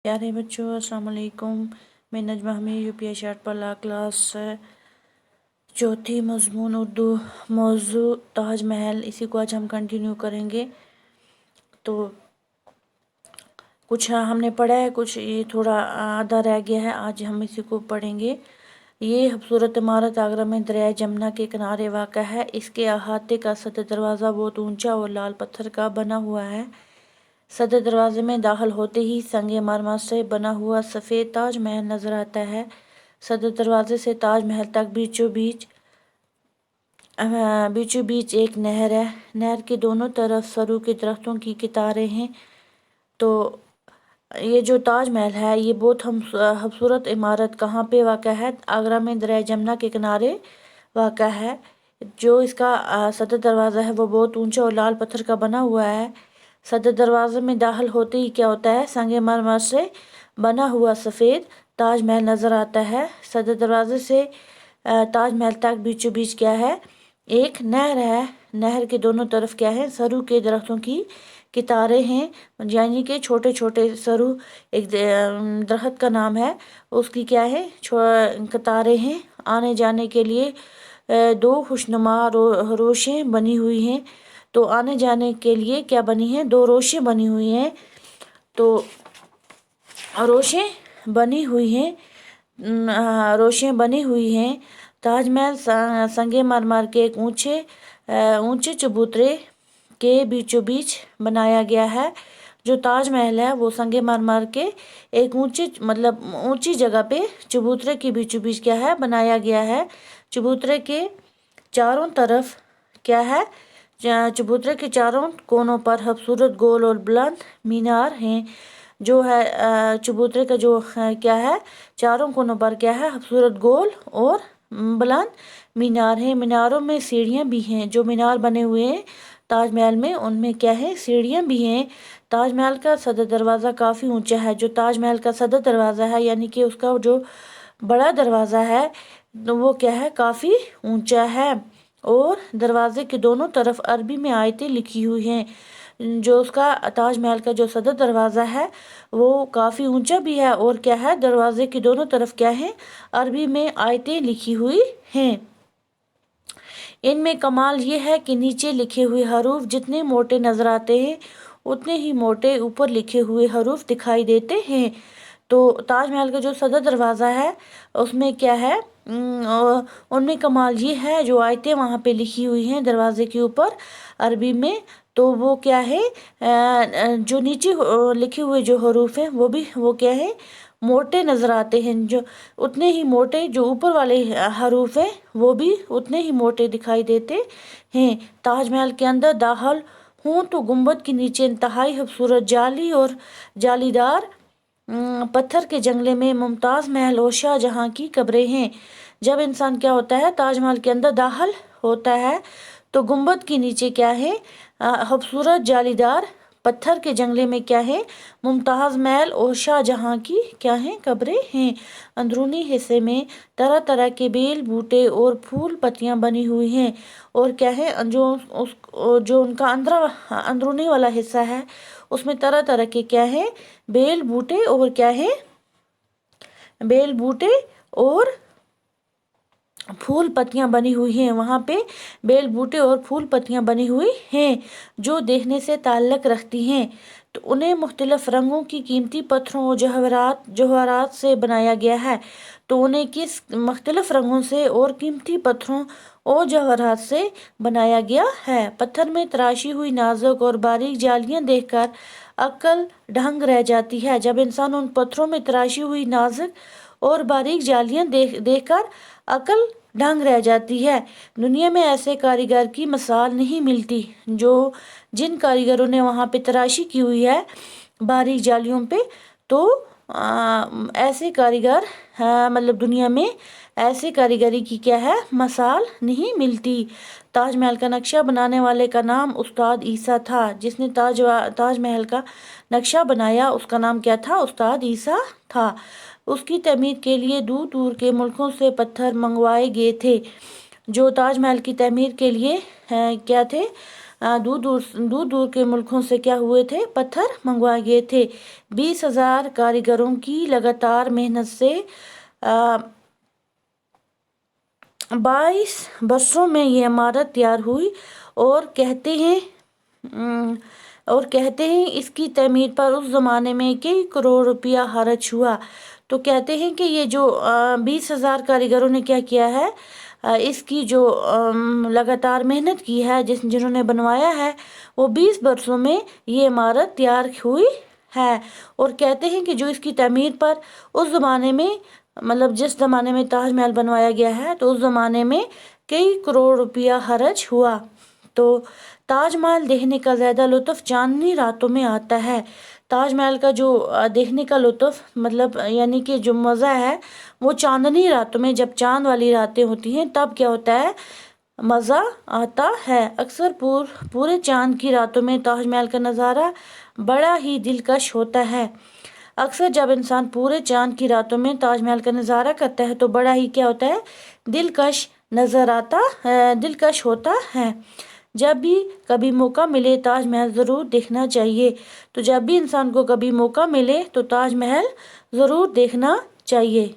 प्यारे बच्चों अस्सलाम वालेकुम। मैं नजमा हमीद यूपीएस शार्ट पढ़ा क्लास चौथी मज़मून उर्दू मौजू ताजमहल। इसी को आज हम कंटिन्यू करेंगे। तो कुछ हमने पढ़ा है, कुछ ये थोड़ा आधा रह गया है। आज हम इसी को पढ़ेंगे। ये खूबसूरत इमारत आगरा में दरिया जमुना के किनारे वाक़ा है। इसके अहाते का सदर दरवाज़ा बहुत ऊंचा और लाल पत्थर का बना हुआ है। सदर दरवाजे में दाखिल होते ही संगे मरमर से बना हुआ सफ़ेद ताजमहल नज़र आता है। सदर दरवाजे से ताजमहल तक बीचों बीच एक नहर है। नहर के दोनों तरफ सरू के दरख्तों की कतारें हैं। तो ये जो ताजमहल है ये बहुत खूबसूरत इमारत कहाँ पे वाक़ा है? आगरा में दरिया जमुना के किनारे वाक़ा है। जो इसका सदर दरवाज़ा है वो बहुत ऊंचा और लाल पत्थर का बना हुआ है। सदर दरवाजे में दाखिल होते ही क्या होता है? संगमरमर से बना हुआ सफ़ेद ताजमहल नज़र आता है। सदर दरवाजे से ताजमहल तक बीचों बीच क्या है? एक नहर है। नहर के दोनों तरफ क्या है? सरू के दरख्तों की कतारें हैं, यानी कि छोटे छोटे सरू। एक दरख्त का नाम है, उसकी क्या है? कतारें हैं। आने जाने के लिए दो खुशनुमा रोशें बनी हुई हैं। तो आने जाने के लिए क्या बनी हैं? दो रोशें बनी हुई हैं। तो रोशें बनी हुई हैं। ताजमहल संगमरमर के एक ऊंचे चबूतरे के बीचों बीच बनाया गया है। जो ताजमहल है वो संगमरमर के एक ऊंची जगह पे चबूतरे के बीचों बीच क्या है? बनाया गया है। चबूतरे के चारों तरफ क्या है? चबूतरे के चारों कोनों पर खूबसूरत गोल और बुलंद मीनार हैं। जो है चबूतरे का जो क्या है? चारों कोनों पर क्या है? खूबसूरत गोल और बुलंद मीनार हैं। मीनारों में सीढ़ियाँ भी हैं। जो मीनार बने हुए हैं ताजमहल में उनमें क्या है? सीढ़ियाँ भी हैं। ताजमहल का सदर दरवाज़ा काफ़ी ऊंचा है। जो ताजमहल का सदर दरवाज़ा है यानी कि उसका जो बड़ा दरवाज़ा है तो वो क्या है? काफ़ी ऊंचा है। और दरवाजे के दोनों तरफ अरबी में आयतें लिखी हुई हैं। जो उसका ताजमहल का जो सदर दरवाज़ा है वो काफ़ी ऊंचा भी है और क्या है? दरवाजे के दोनों तरफ क्या है? अरबी में आयतें लिखी हुई हैं। इनमें कमाल ये है कि नीचे लिखे हुए हरूफ जितने मोटे नज़र आते हैं उतने ही मोटे ऊपर लिखे हुए हरूफ दिखाई देते हैं। तो ताजमहल का जो सदर दरवाज़ा है उसमें क्या है? उनमें कमाल ये है जो आयतें वहाँ पे लिखी हुई हैं दरवाजे के ऊपर अरबी में, तो वो क्या है? जो नीचे लिखे हुए जो हरूफ हैं वो क्या है? मोटे नज़र आते हैं। जो उतने ही मोटे जो ऊपर वाले हरूफ हैं वो भी उतने ही मोटे दिखाई देते हैं। ताजमहल के अंदर दाखिल हूँ तो गुंबद के नीचे इंतहाई खूबसूरत जाली और जालीदार पत्थर के जंगले में मुमताज़ महल और शाहजहाँ की कब्रें हैं। जब इंसान क्या होता है? ताजमहल के अंदर दाखिल होता है तो गुंबद के नीचे क्या है? खूबसूरत जालीदार पत्थर के जंगले में क्या है? मुमताज़ महल और शाहजहाँ की क्या है? कब्रें हैं। अंदरूनी हिस्से में तरह तरह के बेल बूटे और फूल पत्तियां बनी हुई हैं। और क्या है? जो उनका अंदरूनी वाला हिस्सा है उसमें तरह तरह के क्या है? बेल बूटे और क्या है? बेल बूटे और फूल पत्तियां बनी हुई हैं। वहाँ पे बेल बूटे और फूल पत्तियां बनी हुई हैं जो देखने से ताल्लुक़ रखती हैं। तो उन्हें मुख्तलिफ रंगों की कीमती पत्थरों और जवाहरात से बनाया गया है। तो उन्हें किस मुख्तलिफ रंगों से और कीमती पत्थरों और जवाहरात से बनाया गया है? पत्थर में तराशी हुई नाजुक और बारीक जालियां देखकर अक्ल दंग रह जाती है। जब इंसान उन पत्थरों में तराशी हुई नाजुक और बारीक जालियां देखकर अक्ल दंग रह जाती है। दुनिया में ऐसे कारीगर की मिसाल नहीं मिलती। जिन कारीगरों ने वहाँ पे तराशी की हुई है बारीक जालियों पे, तो ऐसे कारीगर दुनिया में ऐसे कारीगरी की क्या है? मिसाल नहीं मिलती। ताजमहल का नक्शा बनाने वाले का नाम उस्ताद ईसा था। जिसने ताजमहल का नक्शा बनाया उसका नाम क्या था? उस्ताद ईसा था। उसकी तमीर के लिए दूर दूर के मुल्कों से पत्थर मंगवाए गए थे। जो ताजमहल की तमीर के लिए क्या थे? دور دور کے ملکوں سے کیا ہوئے تھے؟ پتھر منگوائے گئے تھے۔ 20,000 کاریگروں کی لگاتار محنت سے 22 برسوں میں یہ عمارت تیار ہوئی، اور کہتے ہیں اس کی تعمیر پر اس زمانے میں کئی کروڑ روپیہ خرچ ہوا۔ تو کہتے ہیں کہ یہ جو 20,000 کاریگروں نے کیا کیا ہے، اس کی جو لگاتار محنت کی ہے، جنہوں نے بنوایا ہے، وہ 20 برسوں میں یہ عمارت تیار ہوئی ہے۔ اور کہتے ہیں کہ جو اس کی تعمیر پر اس زمانے میں، مطلب جس زمانے میں تاج محل بنوایا گیا ہے، تو اس زمانے میں کئی کروڑ روپیہ خرچ ہوا۔ تو تاج محل دیکھنے کا زیادہ لطف چاندنی راتوں میں آتا ہے۔ تاج محل کا جو دیکھنے کا لطف، مطلب یعنی کہ جو مزہ ہے، وہ چاندنی راتوں میں، جب چاند والی راتیں ہوتی ہیں، تب کیا ہوتا ہے؟ مزہ آتا ہے۔ اکثر پورے چاند کی راتوں میں تاج محل کا نظارہ بڑا ہی دلکش ہوتا ہے۔ اکثر جب انسان پورے چاند کی راتوں میں تاج محل کا نظارہ کرتا ہے تو بڑا ہی کیا ہوتا ہے؟ دلکش ہوتا ہے۔ جب بھی کبھی موقع ملے تاج محل ضرور دیکھنا چاہیے۔ تو جب بھی انسان کو کبھی موقع ملے تو تاج محل ضرور دیکھنا چاہیے۔